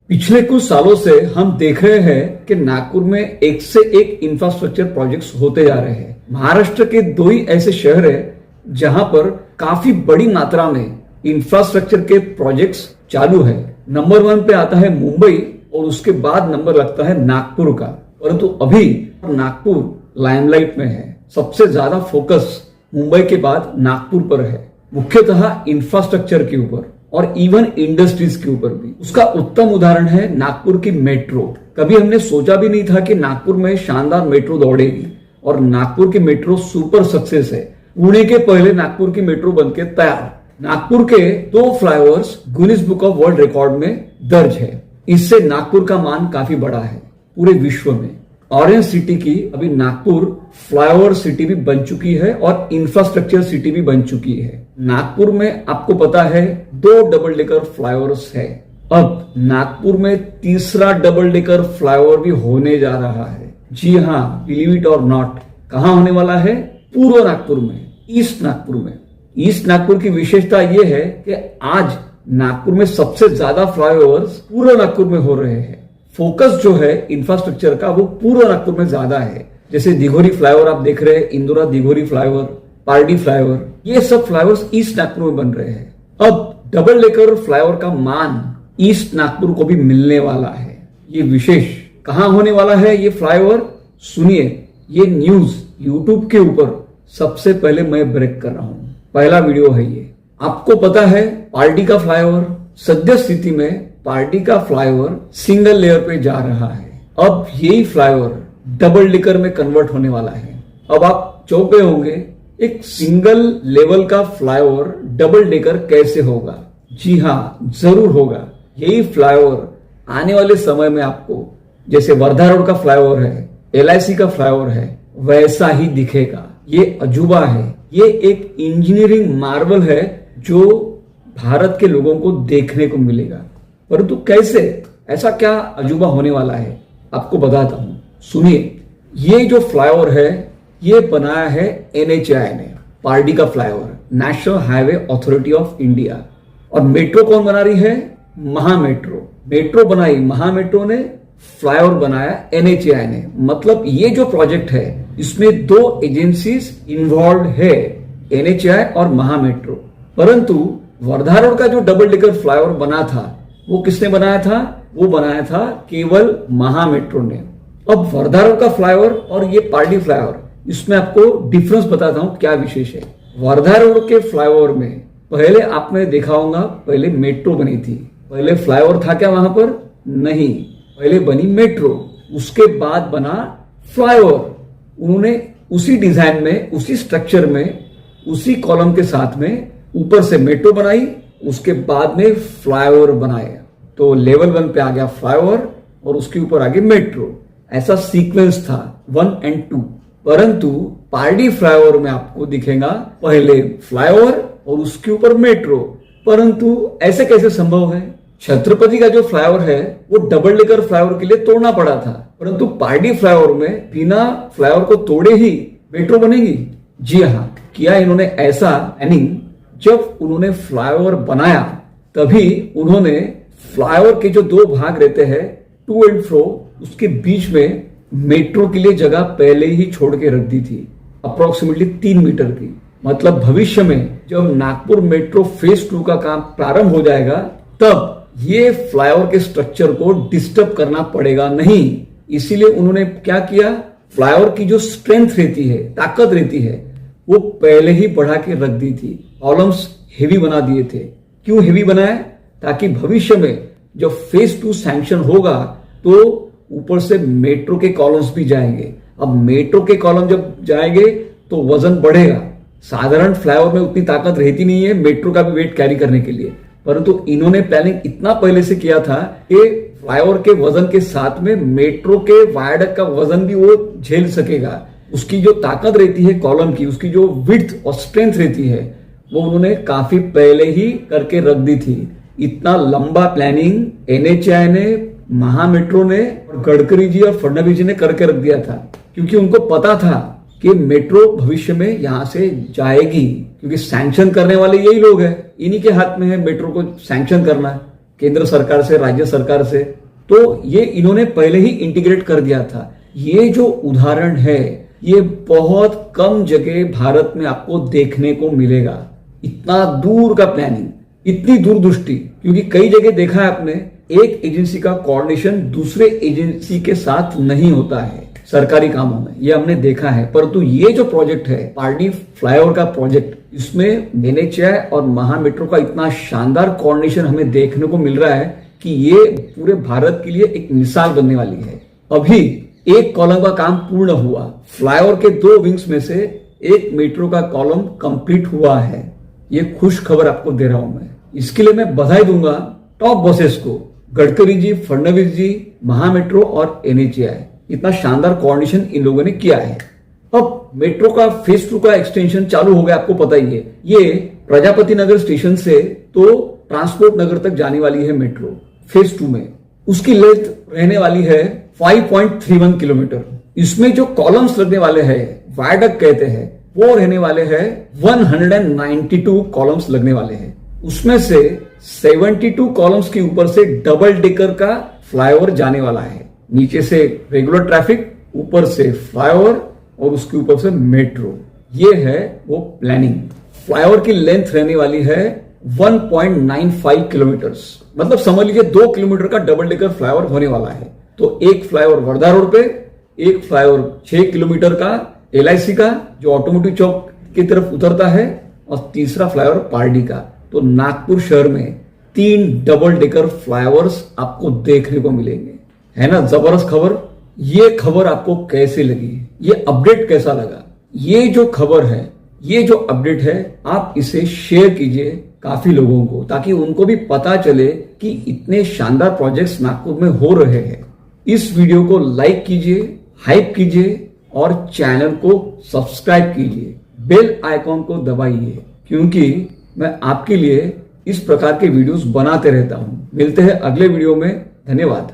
पिछले कुछ सालों से हम देख रहे हैं कि नागपुर में एक से एक इंफ्रास्ट्रक्चर प्रोजेक्ट्स होते जा रहे हैं। महाराष्ट्र के दो ही ऐसे शहर हैं जहां पर काफी बड़ी मात्रा में इंफ्रास्ट्रक्चर के प्रोजेक्ट्स चालू है। नंबर 1 पे आता है मुंबई और उसके बाद नंबर लगता है नागपुर का। परंतु अभी नागपुर लाइमलाइट में है। सबसे ज्यादा फोकस मुंबई के बाद नागपुर पर है, मुख्यतः इंफ्रास्ट्रक्चर के ऊपर और इवन इंडस्ट्रीज के ऊपर भी। उसका उत्तम उदाहरण है नागपुर की मेट्रो। कभी हमने सोचा भी नहीं था कि नागपुर में शानदार मेट्रो दौड़ेगी और नागपुर की मेट्रो सुपर सक्सेस है। पुणे के पहले नागपुर की मेट्रो बनके तैयार। नागपुर के 2 flyovers Guinness book of world record में दर्ज है। इससे नागपुर का मान काफी बड़ा है पूरे विश्व में। ऑरेंज सिटी की अभी नागपुर फ्लाईओवर सिटी भी बन चुकी है और इंफ्रास्ट्रक्चर सिटी भी बन चुकी है। नागपुर में आपको पता है 2 डबल डेकर फ्लाईओवर्स है। अब नागपुर में तीसरा डबल डेकर फ्लाईओवर भी होने जा रहा है। जी हाँ, बिलीव इट और नॉट। कहां होने वाला है? पूर्व नागपुर में, ईस्ट नागपुर में। ईस्ट नागपुर की विशेषता यह है कि आज नागपुर में सबसे ज्यादा फ्लाईओवर्स पूर्व नागपुर में हो रहे हैं। फोकस जो है इंफ्रास्ट्रक्चर का वो पूर्व नागपुर में ज्यादा है। जैसे दिघोरी फ्लाईओवर आप देख रहे हैं, इंदौरा दिघोरी फ्लाईओवर, पारडी फ्लाईओवर, ये सब फ्लाईओवर्स ईस्ट नागपुर में बन रहे हैं। अब डबल डेकर फ्लाईओवर का मान ईस्ट नागपुर को भी मिलने वाला है। ये विशेष कहां होने वाला है ये फ्लाईओवर? सुनिए, ये न्यूज यूट्यूब के ऊपर सबसे पहले मैं ब्रेक कर रहा हूं। पहला वीडियो है ये। आपको पता है पारडी का फ्लाईओवर, सद्य स्थिति में पारडी का फ्लाईओवर सिंगल लेयर पे जा रहा है। अब यही फ्लाईओवर डबल डेकर में कन्वर्ट होने वाला है। अब आप चौंके होंगे, एक सिंगल लेवल का फ्लाईओवर डबल डेकर कैसे होगा? जी हाँ, जरूर होगा। यही फ्लाईओवर आने वाले समय में आपको, जैसे वर्धा रोड का फ्लाईओवर है, LIC का फ्लाईओवर है, वैसा ही दिखेगा। ये अजूबा है, ये एक इंजीनियरिंग मार्वल है जो भारत के लोगों को देखने को मिलेगा। परंतु कैसे, ऐसा क्या अजूबा होने वाला है, आपको बताता हूं। सुनिए, ये जो फ्लाईओवर है ये बनाया है NHAI ने, पारडी का flyover, national highway authority of India. और मेट्रो कौन बना रही है? महामेट्रो। मेट्रो बनाई महामेट्रो ने, फ्लाईओवर बनाया NHAI ने। मतलब ये जो प्रोजेक्ट है इसमें 2 एजेंसीज इन्वॉल्व है, NHAI और महामेट्रो। परंतु वर्धा रोड का जो डबल डेकर फ्लाईओवर बना था वो किसने बनाया था? वो बनाया था केवल महामेट्रो ने। अब वर्धा रोड का फ्लाईओवर और ये पारडी फ्लाईओवर, इसमें आपको डिफरेंस बताता हूं क्या विशेष है। वर्धा रोड के फ्लाईओवर में पहले आपने देखा होगा, पहले मेट्रो बनी थी। पहले फ्लाईओवर था क्या वहां पर? नहीं, पहले बनी मेट्रो, उसके बाद बना फ्लाईओवर। उन्होंने उसी डिजाइन में, उसी स्ट्रक्चर में, उसी कॉलम के साथ में ऊपर से मेट्रो बनाई, उसके बाद में फ्लाईओवर बनाया। तो लेवल 1 पे आ गया फ्लाईओवर और उसके ऊपर आ गया मेट्रो। ऐसा सीक्वेंस था 1 और 2। परंतु पारडी फ्लाईओवर में आपको दिखेगा पहले फ्लाईओवर और उसके ऊपर मेट्रो। परंतु ऐसे कैसे संभव है? छत्रपति का जो फ्लाईओवर है वो डबल डेकर फ्लाईओवर के लिए तोड़ना पड़ा था, परंतु पारडी फ्लाईओवर में बिना फ्लाईओवर को तोड़े ही मेट्रो बनेगी। जी हाँ, किया इन्होंने ऐसा प्लानिंग। जब उन्होंने फ्लाईओवर बनाया तभी उन्होंने फ्लाईओवर के जो 2 भाग रहते हैं, टू एंड फ्रो, उसके बीच में मेट्रो के लिए जगह पहले ही छोड़ के रख दी थी, अप्रोक्सीमेटली 3 मीटर की। मतलब भविष्य में जब नागपुर मेट्रो फेज 2 का काम प्रारंभ हो जाएगा तब ये फ्लाईओवर के स्ट्रक्चर को डिस्टर्ब करना पड़ेगा नहीं। इसीलिए उन्होंने क्या किया, फ्लाईओवर की जो स्ट्रेंथ रहती है, ताकत रहती है, वो पहले ही बढ़ा के रख दी थी। कॉलम्स हेवी बना दिए थे। क्यों हेवी बनाया? ताकि भविष्य में जब फेज 2 सैंक्शन होगा तो ऊपर से मेट्रो के कॉलम्स भी जाएंगे। अब मेट्रो के कॉलम जब जाएंगे तो वजन बढ़ेगा। साधारण फ्लाईओवर में उतनी ताकत रहती नहीं है मेट्रो का भी वेट कैरी करने के लिए, परंतु इन्होंने प्लानिंग इतना पहले से किया था कि फ्लाईओवर के वजन के साथ में मेट्रो के वायडक्ट का वजन भी वो झेल सकेगा। उसकी जो ताकत रहती है कॉलम की, उसकी जो विड्थ और स्ट्रेंथ रहती है, वो उन्होंने काफी पहले ही करके रख दी थी। इतना लंबा प्लानिंग NHAI ने, महामेट्रो ने और गडकरी जी और फडणवीस जी ने करके रख दिया था, क्योंकि उनको पता था कि मेट्रो भविष्य में यहां से जाएगी, क्योंकि सैंक्शन करने वाले यही लोग हैं, इन्हीं के हाथ में है मेट्रो को सैंक्शन करना। केंद्र सरकार से, राज्य सरकार से, तो ये इन्होंने पहले ही इंटीग्रेट कर दिया था। ये जो उदाहरण है ये बहुत कम जगह भारत में आपको देखने को मिलेगा। इतना दूर का प्लानिंग, इतनी दूरदृष्टि, क्योंकि कई जगह देखा है आपने एक एजेंसी का कोऑर्डिनेशन दूसरे एजेंसी के साथ नहीं होता है सरकारी कामों में, ये हमने देखा है। परंतु ये जो प्रोजेक्ट है पारडी फ्लाईओवर का प्रोजेक्ट, इसमें NHAI और महा मेट्रो का इतना शानदार कोऑर्डिनेशन हमें देखने को मिल रहा है कि ये पूरे भारत के लिए एक मिसाल बनने वाली है। अभी एक कॉलम का काम पूर्ण हुआ, फ्लाईओवर के 2 विंग्स में से एक मेट्रो का कॉलम कंप्लीट हुआ है। ये खुश खबर आपको दे रहा हूं मैं। इसके लिए मैं बधाई दूंगा टॉप बॉसेस को, गडकरी जी, फडणवीस जी, महा मेट्रो और NHAI। इतना शानदार कोऑर्डिनेशन इन लोगों ने किया है। अब मेट्रो का फेज 2 का एक्सटेंशन चालू हो गया, आपको पता ही है। ये प्रजापति नगर स्टेशन से तो ट्रांसपोर्ट नगर तक जाने वाली है मेट्रो फेज 2 में। उसकी लेंथ रहने वाली है 5.31 किलोमीटर। इसमें जो कॉलम्स लगने वाले हैं, वायडक्ट कहते हैं, वो रहने वाले हैं 192 कॉलम्स लगने वाले हैं। उसमें से 72 कॉलम्स के ऊपर से डबल डेकर का फ्लाईओवर जाने वाला है। नीचे से रेगुलर ट्रैफिक, ऊपर से फ्लाईओवर और उसके ऊपर से मेट्रो। ये है वो प्लानिंग। फ्लाईओवर की लेंथ रहने वाली है 1.95 किलोमीटर्स, मतलब समझ लीजिए 2 किलोमीटर का डबल डेकर फ्लाईओवर होने वाला है। तो एक फ्लाईओवर वर्धा रोड पे, एक फ्लाईओवर 6 किलोमीटर का LIC का जो ऑटोमोटिव चौक की तरफ उतरता है, और तीसरा फ्लाईओवर पारडी का। तो नागपुर शहर में 3 डबल डेकर फ्लाईओवर्स आपको देखने को मिलेंगे। है ना जबरदस्त खबर। ये खबर आपको कैसे लगी, ये अपडेट कैसा लगा? ये जो खबर है, ये जो अपडेट है, आप इसे शेयर कीजिए काफी लोगों को, ताकि उनको भी पता चले कि इतने शानदार प्रोजेक्ट्स नागपुर में हो रहे हैं। इस वीडियो को लाइक कीजिए, हाइप कीजिए और चैनल को सब्सक्राइब कीजिए, बेल आइकॉन को दबाइए, क्योंकि मैं आपके लिए इस प्रकार के वीडियोस बनाते रहता हूं। मिलते हैं अगले वीडियो में। धन्यवाद।